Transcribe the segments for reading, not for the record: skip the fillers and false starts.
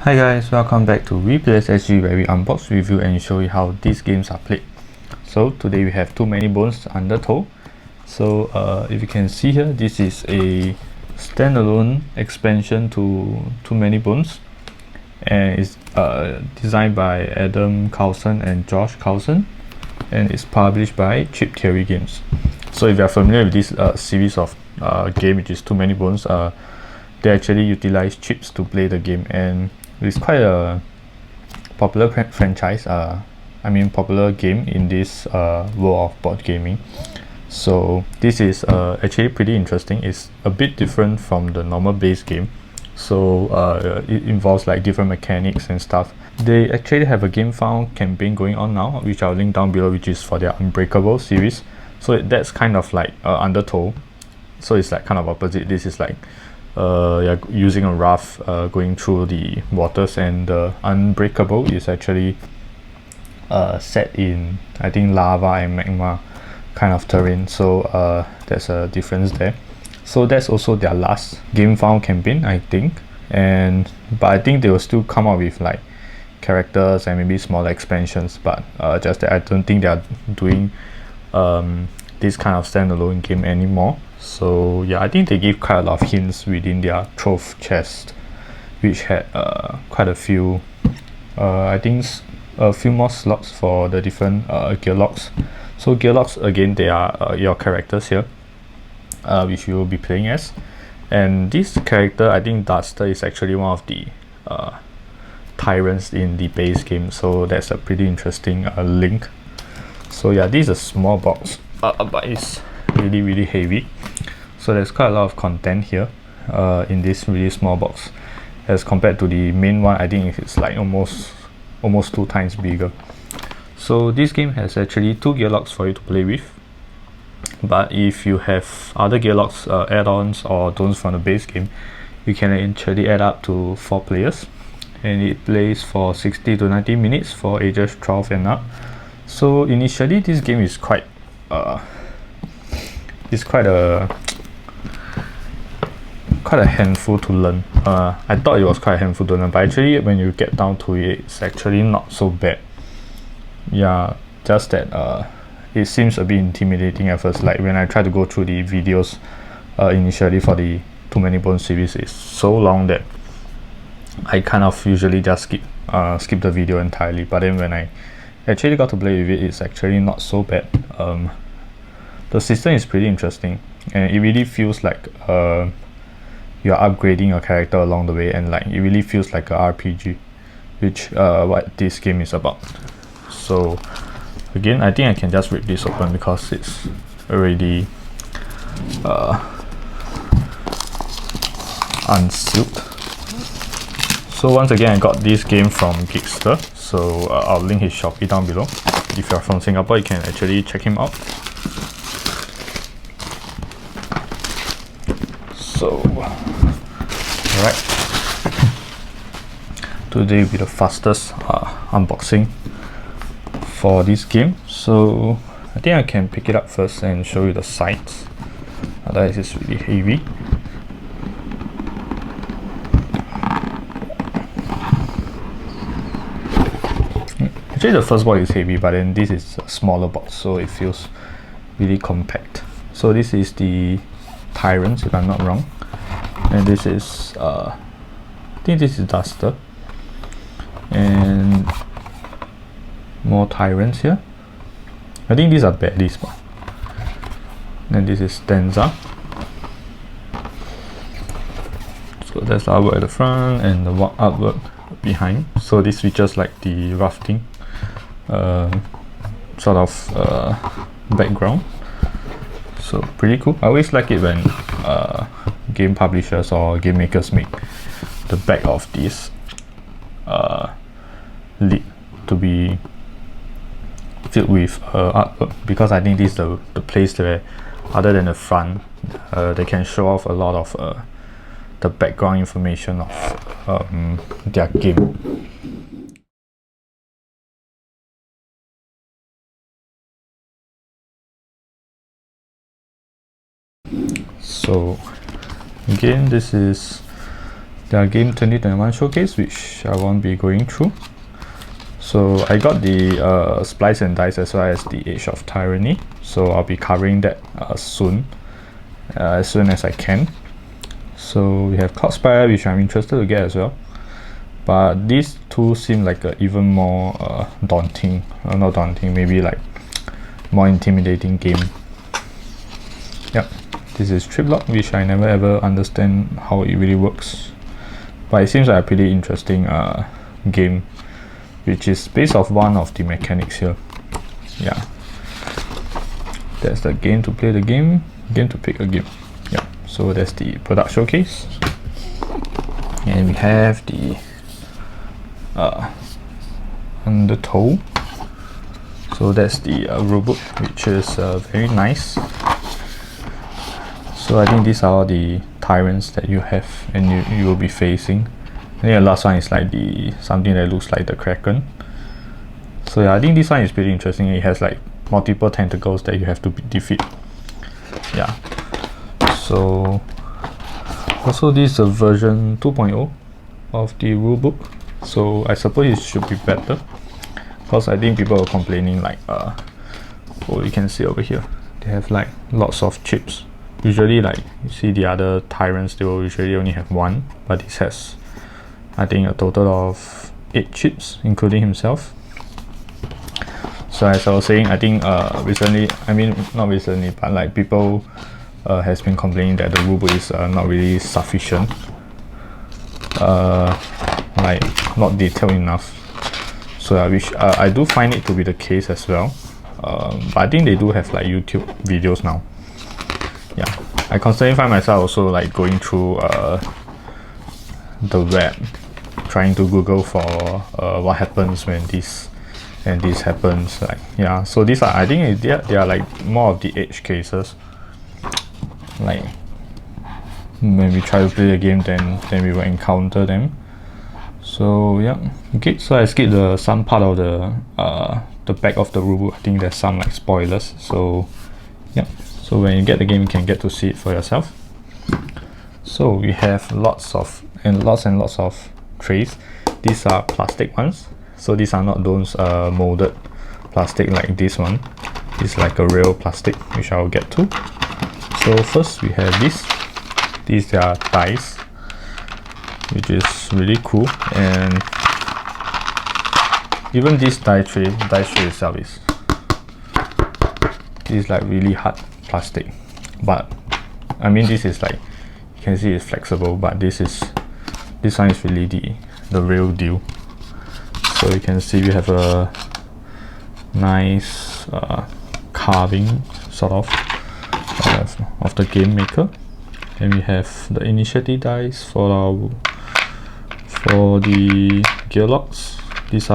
Hi guys, welcome back to WePlaysSG, where we unbox, review and show you how these games are played. So today we have Too Many Bones Undertow. So if you can see here, this is a standalone expansion to Too Many Bones, and it's designed by Adam Carlson and Josh Carlson, and it's published by Chip Theory Games. So if you are familiar with this series of game, which is Too Many Bones, they actually utilize chips to play the game, and it's quite a popular franchise, popular game in this world of board gaming. So this is actually pretty interesting. It's a bit different from the normal base game. So it involves like different mechanics and stuff. They actually have a game found campaign going on now, which I'll link down below, which is for their Unbreakable series. So that's kind of like Undertow. So it's like kind of opposite. This is like you're using a raft going through the waters, and the Unbreakable is actually set in, I think, lava and magma kind of terrain. So there's a difference there. So that's also their last game found campaign, I think, but I think they will still come up with like characters and maybe smaller expansions, but just that I don't think they are doing this kind of standalone game anymore. So yeah, I think they gave quite a lot of hints within their trove chest, which had quite a few, I think a few more slots for the different Gearlocs. So Gearlocs, again, they are your characters here, which you will be playing as. And this character, I think Duster, is actually one of the Tyrants in the base game, so that's a pretty interesting link. So yeah, this is a small box, but it's really heavy. So there's quite a lot of content here in this really small box, as compared to the main one. I think it's like almost 2 times bigger. So this game has actually 2 Gearlocs for you to play with, but if you have other Gearlocs add-ons or those from the base game, you can actually add up to 4 players, and it plays for 60 to 90 minutes for ages 12 and up. So initially this game is quite a handful to learn. I thought it was quite a handful to learn, but actually when you get down to it, it's actually not so bad. Yeah, just that it seems a bit intimidating at first. Like when I try to go through the videos initially for the Too Many Bones series, it's so long that I kind of usually just skip the video entirely. But then when I actually got to play with it, it's actually not so bad. The system is pretty interesting, and it really feels like you're upgrading your character along the way, and like it really feels like a RPG, which what this game is about. So again, I think I can just rip this open because it's already unsealed. So once again, I got this game from Geekster, so I'll link his Shopee down below. If you're from Singapore, you can actually check him out. So alright, today will be the fastest unboxing for this game. So I think I can pick it up first and show you the sides. Otherwise it's really heavy. Actually the first box is heavy, but then this is a smaller box, so it feels really compact. So this is the Tyrant, if I'm not wrong, and this is I think this is Duster, and more Tyrants here. I think these are Baddies, and this is Stanza. So that's the artwork at the front and the artwork behind. So this features like the rafting sort of background. So pretty cool. I always like it when game publishers or game makers make the back of this lid to be filled with artwork, because I think this is the place where, other than the front, they can show off a lot of the background information of their game. So again, this is their game 2021 showcase, which I won't be going through. So I got the Splice and Dice as well as the Age of Tyranny, so I'll be covering that soon, as soon as I can. So we have Cloudspire, which I'm interested to get as well, but these two seem like a even more daunting, not daunting, maybe like more intimidating game. Yep, this is Triplock, which I never ever understand how it really works, but it seems like a pretty interesting game, which is based off one of the mechanics here. Yeah, that's the game to play the game, game to pick a game. Yeah, so that's the product showcase, and we have the Undertow. So that's the Rulebook, which is very nice. So I think these are all the tyrants that you have and you will be facing. I think the last one is like something that looks like the Kraken. So yeah, I think this one is pretty interesting. It has like multiple tentacles that you have to defeat. Yeah. So also this is a version 2.0 of the Rulebook. So I suppose it should be better, because I think people are complaining like oh, you can see over here they have like lots of chips. Usually, like you see the other tyrants, they will usually only have one, but this has I think a total of 8 chips, including himself. So as I was saying, I think recently, I mean not recently, but like people has been complaining that the rulebook is not really sufficient, like not detailed enough. So I do find it to be the case as well, but I think they do have like YouTube videos now. Yeah, I constantly find myself also like going through the web, trying to Google for what happens when this and this happens. Like yeah, so these are, I think they are like more of the edge cases. Like when we try to play the game, then we will encounter them. So yeah, okay. So I skipped some part of the back of the rulebook. I think there's some like spoilers. So yeah. So when you get the game, you can get to see it for yourself. So we have lots and lots of trays. These are plastic ones. So these are not those molded plastic like this one. It's like a real plastic, which I'll get to. So first we have this. These are dice, which is really cool. And even this dice tray itself is like really hard plastic, but I mean this is like, you can see it's flexible, but this one is really the real deal. So you can see we have a nice carving sort of the game maker, and we have the initiative dice for the Gearlocs. These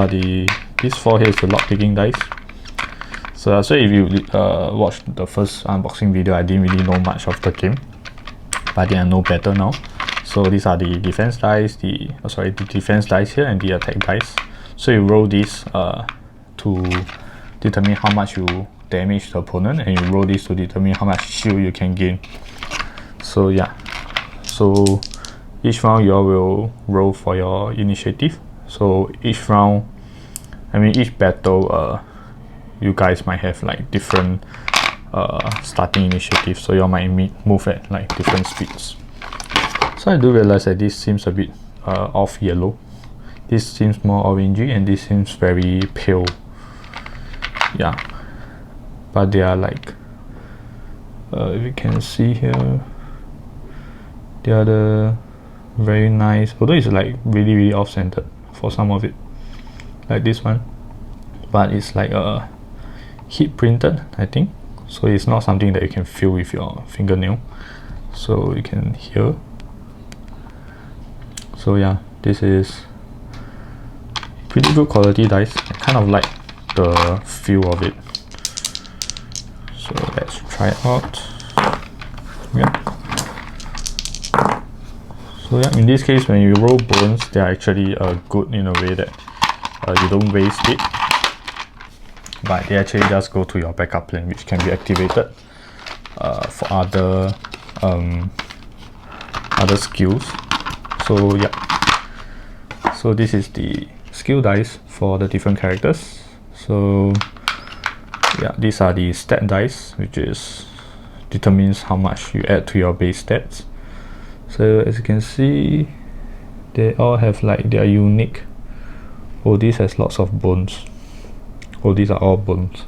4 here is the lock picking dice. So if you watched the first unboxing video, I didn't really know much of the game, but I think I know better now. So these are the defense dice, the defense dice here, and the attack dice. So you roll these to determine how much you damage the opponent, and you roll these to determine how much shield you can gain. So yeah, so each round you all will roll for your initiative. So each round, I mean each battle, you guys might have like different starting initiatives, so you might move at like different speeds. So I do realize that this seems a bit off yellow. This seems more orangey, and this seems very pale. Yeah, but they are like, if you can see here, they are the very nice, although it's like really off-centered for some of it, like this one, but it's like heat printed, I think, so it's not something that you can feel with your fingernail. So you can hear. So yeah, this is pretty good quality dice. I kind of like the feel of it. So let's try it out. Yeah. So yeah, in this case, when you roll bones, they are actually good in a way that you don't waste it, but they actually just go to your backup plan, which can be activated for other skills. So yeah, so this is the skill dice for the different characters. So yeah, these are the stat dice, which is determines how much you add to your base stats. So as you can see, they all have like their unique. Oh, this has lots of bones. Oh, these are all bones.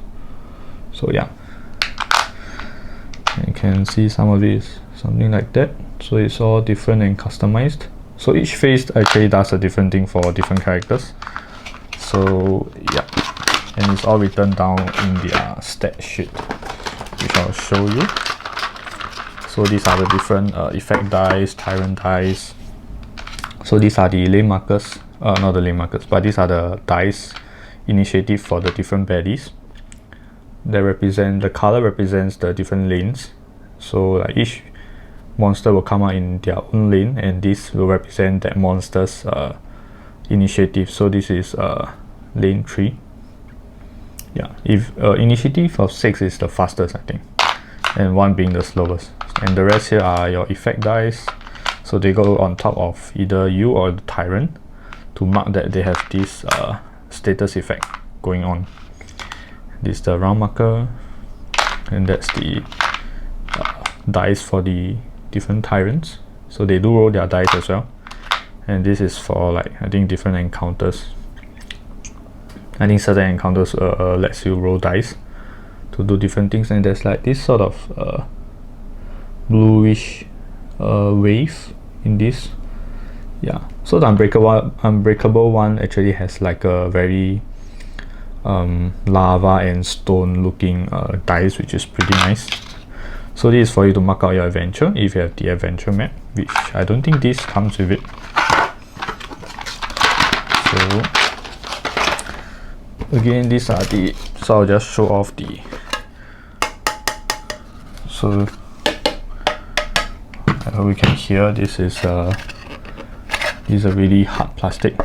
So yeah, you can see some of these, something like that. So it's all different and customized. So each phase actually does a different thing for different characters. So yeah, and it's all written down in their stat sheet, which I'll show you. So these are the different effect dice, Tyrant dice. So these are the lane markers, not the lane markers, but these are the dice initiative for the different baddies. They represent, the color represents the different lanes. So each monster will come out in their own lane, and this will represent that monster's initiative. So this is lane 3. Yeah, if initiative of 6 is the fastest, I think, and 1 being the slowest, and the rest here are your effect dice. So they go on top of either you or the Tyrant to mark that they have this status effect going on. This is the round marker, and that's the dice for the different Tyrants. So they do roll their dice as well, and this is for like, I think, different encounters. I think certain encounters lets you roll dice to do different things, and there's like this sort of bluish wave in this. Yeah, so the unbreakable one actually has like a very lava and stone looking dice, which is pretty nice. So this is for you to mark out your adventure if you have the adventure map, which I don't think this comes with it. So again, these are the, so I'll just show off the, so I hope you can hear, this is a really hard plastic.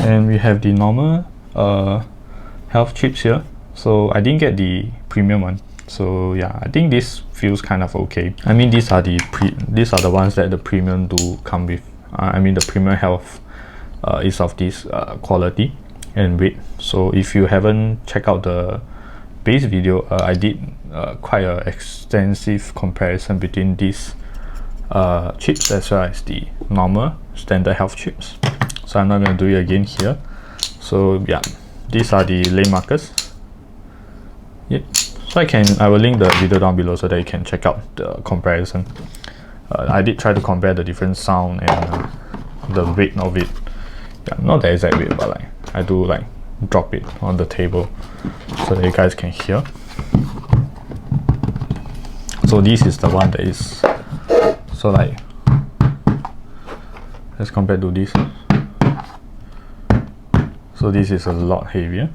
And we have the normal health chips here. So I didn't get the premium one. So yeah, I think this feels kind of okay. I mean, these are the ones that the premium do come with. I mean, the premium health is of this quality and weight. So if you haven't checked out the base video, I did quite an extensive comparison between these chips as well as the normal standard health chips. So I'm not going to do it again here. So yeah, these are the lane markers. Yep. So I will link the video down below so that you can check out the comparison. I did try to compare the different sound and the weight of it. Yeah, not the exact weight, but like I do like drop it on the table so that you guys can hear. So this is the one that is, so like, as compared to this, so this is a lot heavier.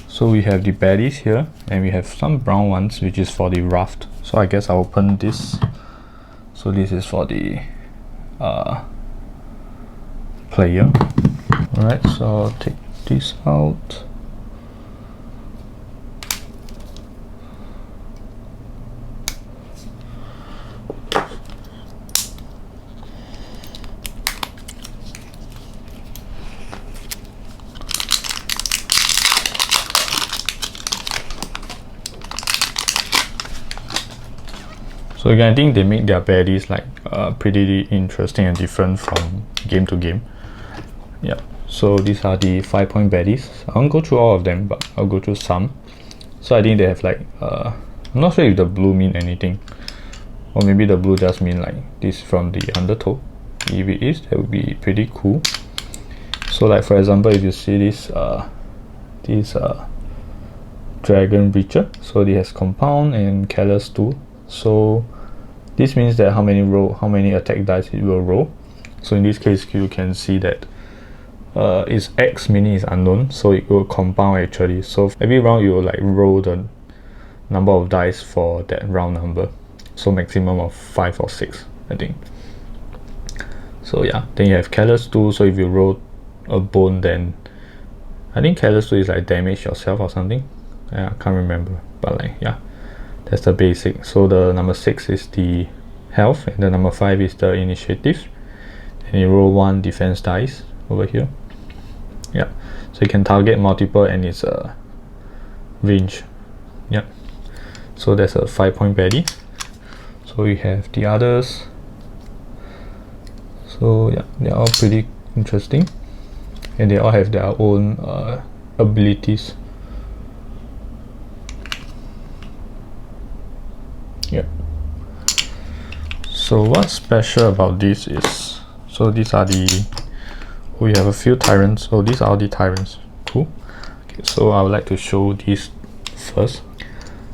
So we have the baddies here, and we have some brown ones, which is for the raft. So I guess I'll open this. So this is for the player. Alright, so I'll take this out. So again, I think they make their baddies like pretty interesting and different from game to game. Yeah, so these are the 5-point baddies. I won't go through all of them, but I'll go through some. So I think they have like, I'm not sure if the blue mean anything, or maybe the blue just mean like this from the Undertow. If it is, that would be pretty cool. So like, for example, if you see this dragon breacher, so it has compound and careless too. So this means that how many attack dice it will roll. So in this case, you can see that it's X, meaning it's unknown, so it will compound actually. So every round you will like roll the number of dice for that round number. So maximum of 5 or 6, I think. So yeah, then you have careless too. So if you roll a bone, then I think careless too is like damage yourself or something. I can't remember, but like yeah. That's the basic. So the number 6 is the health, and the number 5 is the initiative. And you roll 1 defense dice over here. Yeah, so you can target multiple, and it's a range. Yeah, so that's a 5-point Baddie. So we have the others. So yeah, they're all pretty interesting, and they all have their own abilities. Yeah. So what's special about this is, so these are the, we have a few Tyrants. So these are the Tyrants. Cool. Okay, so I would like to show these first.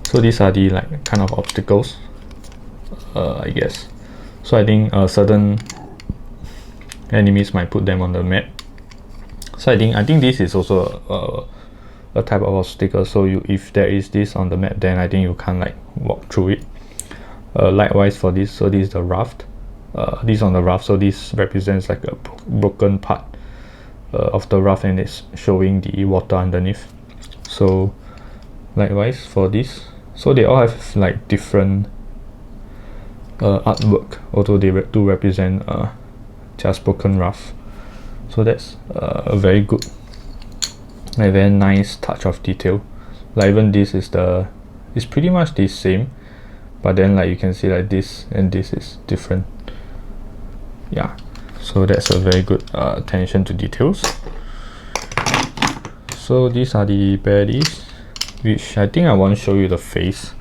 So these are the like kind of obstacles, I guess. So I think certain enemies might put them on the map. So I think this is also a type of obstacle. So if there is this on the map, then I think you can't like walk through it. Likewise for this, so this is the raft. This on the raft, so this represents like a broken part of the raft, and it's showing the water underneath. So likewise for this, so they all have like different artwork, although they do represent just broken raft. So that's a very good, a very nice touch of detail. Like even this is it's pretty much the same, but then like you can see like this and this is different. Yeah, so that's a very good attention to details. So these are the baddies, which I think I want to show you the face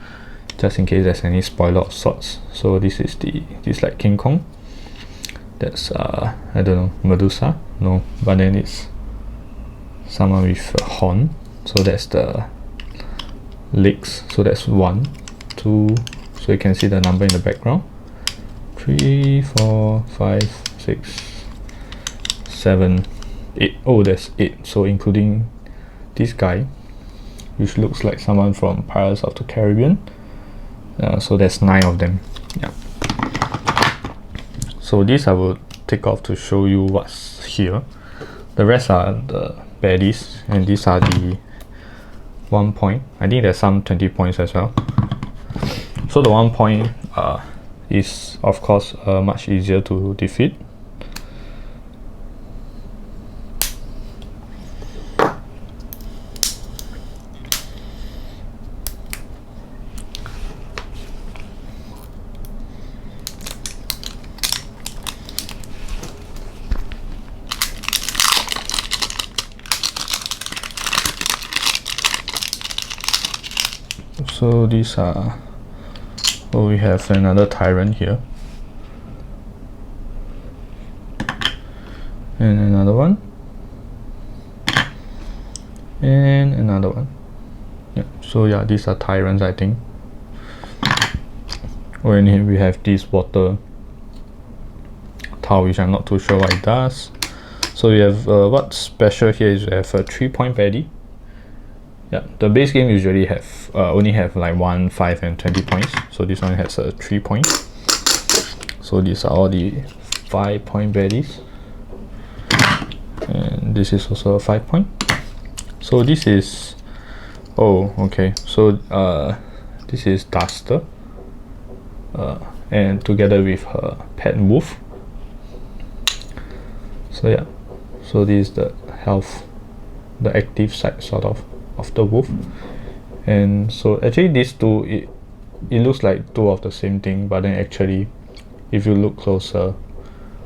just in case there's any spoiler of sorts. So this is this like King Kong. That's I don't know, Medusa? No, but then it's someone with a horn. So that's the legs. So that's 1, 2, so you can see the number in the background. 3, 4, 5, 6, 7, 8. Oh, there's 8. So including this guy, which looks like someone from Pirates of the Caribbean. So there's 9 of them. Yeah. So this I will take off to show you what's here. The rest are the baddies, and these are the 1 point. I think there's some 20 points as well. So the 1 point is of course much easier to defeat. So these are, oh, we have another Tyrant here, and another one, and another one. Yeah, so yeah, these are Tyrants, I think. Oh, and here we have this water tower, which I'm not too sure what it does. So we have what's special here is we have a 3-point Baddie. Yeah, the base game usually have only have like 1, 5, and 20 points. So this one has a 3 points. So these are all the 5-point baddies, and this is also a 5-point. So this is, oh, okay. So this is Duster, and together with her pet wolf. So yeah, so this is the health, the active side sort of the wolf. And so actually these two, it looks like two of the same thing, but then actually if you look closer,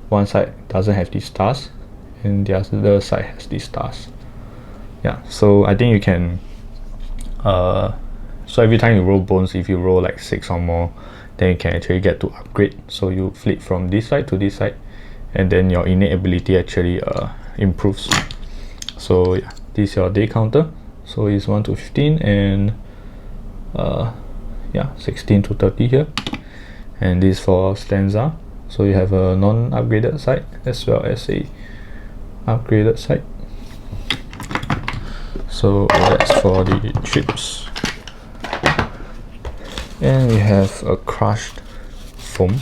one side doesn't have these stars and the other side has these stars. Yeah, so I think you can so every time you roll bones, if you roll like 6 or more, then you can actually get to upgrade. So you flip from this side to this side, and then your innate ability actually improves. So yeah, this is your day counter. So it's 1 to 15, and yeah, 16 to 30 here. And this for stanza. So you have a non-upgraded side as well as a upgraded side. So that's for the chips. And we have a crushed foam,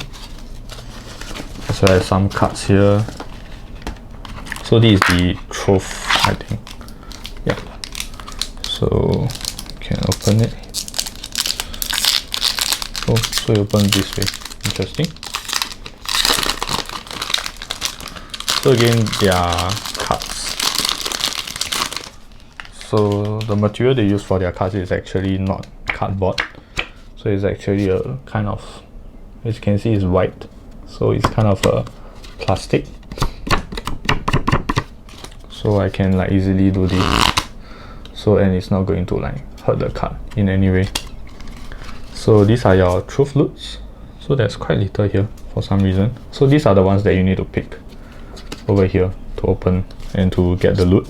as well as some cards here. So this is the trophy, I think. Yeah. So you can open it. Oh, so it opens this way. Interesting. So again, they are cards. So the material they use for their cards is actually not cardboard. So it's actually a kind of, as you can see, it's white. So it's kind of a plastic. So I can like easily do this. So, and it's not going to like hurt the card in any way. So these are your truth loots. So there's quite little here for some reason. So these are the ones that you need to pick over here to open and to get the loot.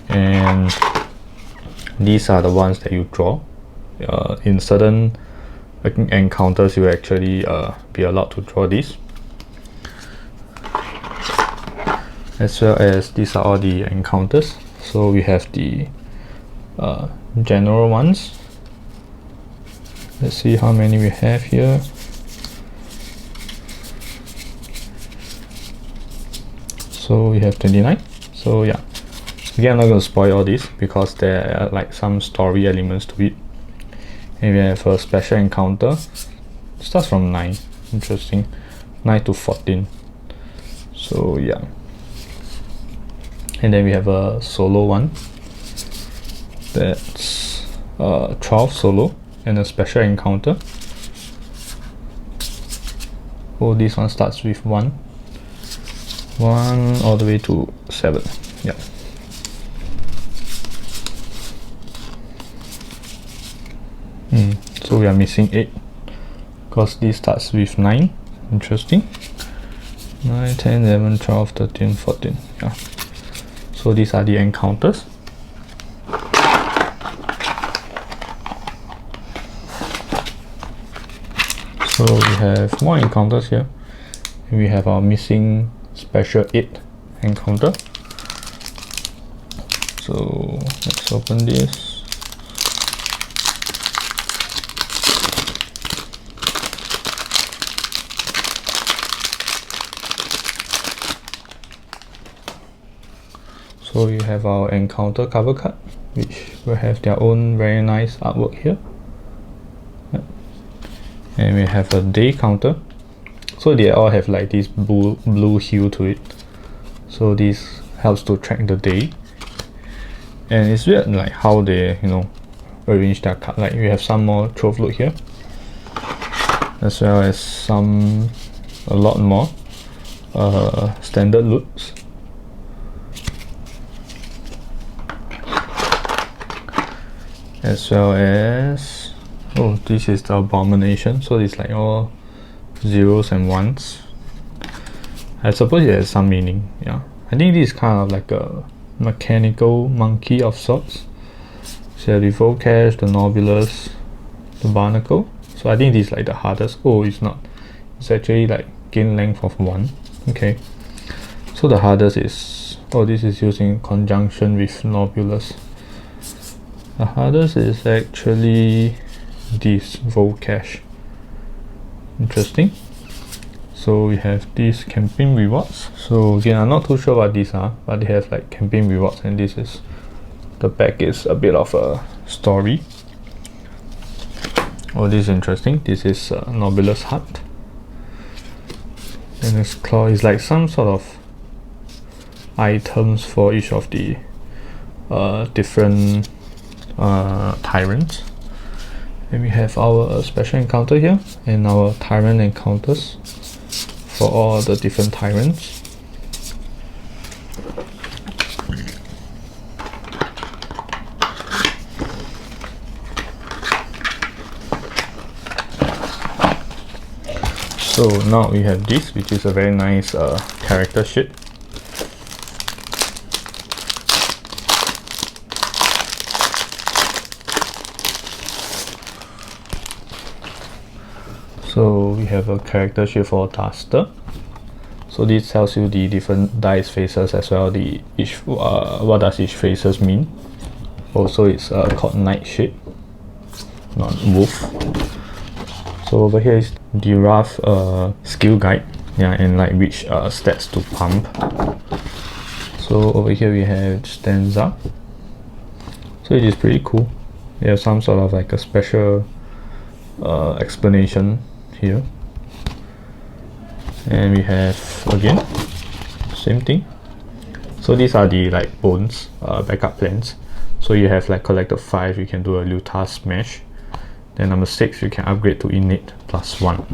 And these are the ones that you draw. In certain encounters, you will actually be allowed to draw these. As well as these are all the encounters. So we have the general ones. Let's see how many we have here. So we have 29. So yeah, again, I'm not going to spoil all this because there are like some story elements to it. And we have a special encounter. It starts from 9. Interesting. 9 to 14. So yeah. And then we have a solo one. That's 12 solo and a special encounter. Oh, this one starts with 1 all the way to 7. Yeah. So we are missing 8 because this starts with 9. Interesting. 9, 10, 11, 12, 13, 14. Yeah. So these are the encounters. So we have more encounters here. And we have our missing special 8 encounter. So let's open this. So we have our encounter cover card, which will have their own very nice artwork here. And we have a day counter. So they all have like this blue hue to it. So this helps to track the day. And it's weird like how they, arrange their card. Like we have some more trove loot here, as well as a lot more standard loots. As well as, oh, this is the abomination. So it's like all zeros and ones. I suppose it has some meaning. Yeah, I think this is kind of like a mechanical monkey of sorts. So the Volcash, the Nobulus, the Barnacle. So I think this is like the hardest. Oh, it's not. It's actually like gain length of 1. Okay. So the hardest is, oh, this is used in conjunction with Nobulus. The hardest is actually this Volcash. Interesting. So we have these campaign rewards. So again, I'm not too sure what these are, but they have like campaign rewards, and this is the back is a bit of a story. Oh, this is interesting. This is Nobulus Hut. And this claw is like some sort of items for each of the different Tyrants. And we have our special encounter here and our Tyrant encounters for all the different Tyrants. So now we have this, which is a very nice character sheet. So we have a character sheet for Duster. So this tells you the different dice faces as well. What does each faces mean? Also, it's called Nightshade, not Wolf. So over here is the rough skill guide, yeah, and like which stats to pump. So over here we have Stanza. So it is pretty cool. We have some sort of like a special explanation here, and we have again same thing. So these are the like bones backup plans. So you have like collected 5, you can do a Luta smash. Then number 6, you can upgrade to innate +1.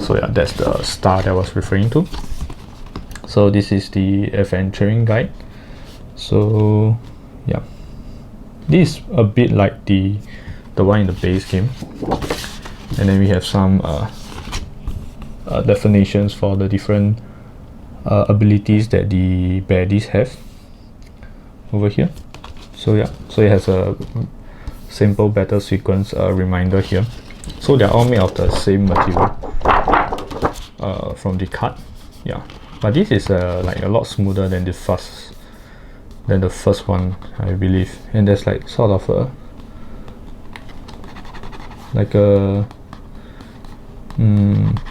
So yeah, that's the star that I was referring to. So this is the adventuring guide. So yeah, this is a bit like the one in the base game. And then we have some definitions for the different abilities that the baddies have over here. So yeah, so it has a simple battle sequence reminder here. So they're all made of the same material from the card. Yeah, but this is like a lot smoother than the first one, I believe. And there's like sort of a like a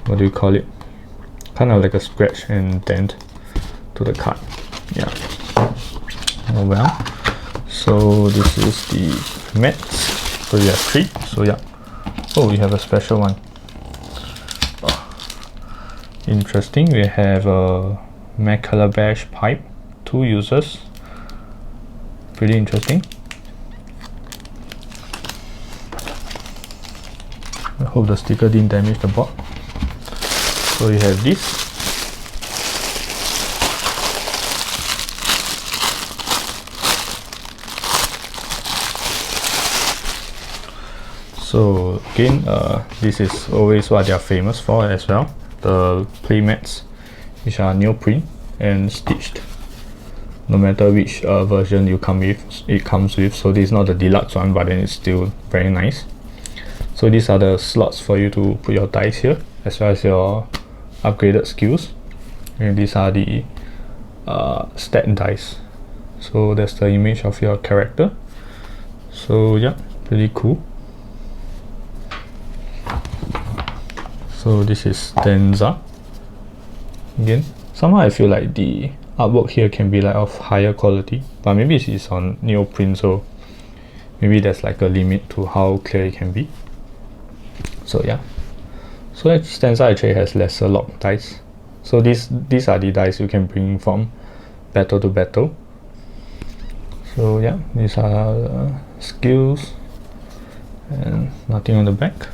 what do you call it? Kind of like a scratch and dent to the card. Yeah. Oh well. So this is the mats. So you have 3. So yeah. Oh, we have a special one. Oh, interesting. We have a Macalabash pipe, 2 users. Pretty interesting. I hope the sticker didn't damage the board. So you have this. So again, this is always what they are famous for as well. The playmats, which are neoprene and stitched. No matter which version it comes with. So this is not the deluxe one, but then it's still very nice. So these are the slots for you to put your dice here, as well as your upgraded skills. And these are the stat dice. So that's the image of your character. So yeah, pretty cool. So this is Denza. Again, somehow I feel like the artwork here can be like of higher quality, but maybe it's on neoprene, so maybe there's like a limit to how clear it can be. So yeah, so Stanza actually has lesser lock dice. So these are the dice you can bring from battle to battle. So yeah, these are skills and nothing on the back.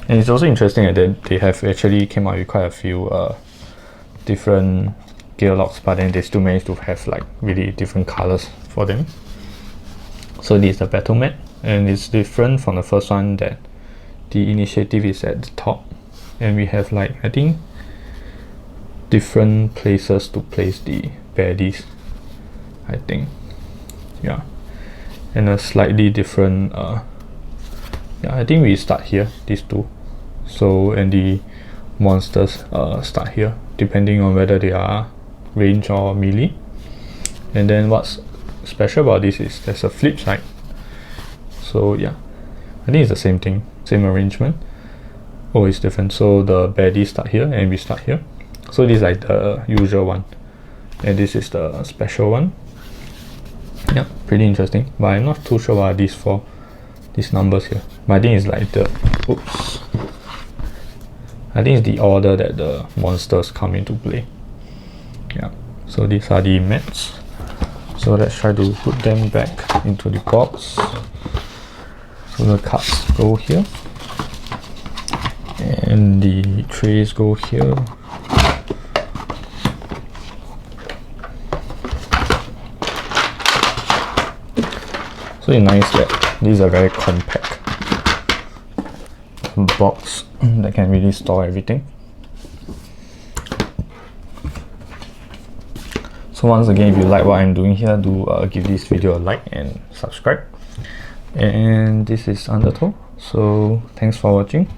And it's also interesting that they have actually came out with quite a few different Gearlocs, but then they still managed to have like really different colors for them. So this is the battle mat, and it's different from the first one that the initiative is at the top, and we have like I think different places to place the baddies, I think. Yeah, and a slightly different yeah, I think we start here, these two. So and the monsters start here, depending on whether they are range or melee. And then what's special about this is there's a flip side. So yeah, I think it's the same thing, same arrangement. Oh, it's different. So the baddies start here and we start here. So this is like the usual one, and this is the special one. Yeah, pretty interesting, but I'm not too sure what are these for, these numbers here. But I think it's like the oops, I think it's the order that the monsters come into play. Yeah, so these are the mats. So let's try to put them back into the box. So the cards go here, and the trays go here. So it's nice that these are very compact box that can really store everything. So once again, if you like what I'm doing here, do give this video a like and subscribe. And this is Undertow. So thanks for watching.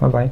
Bye bye.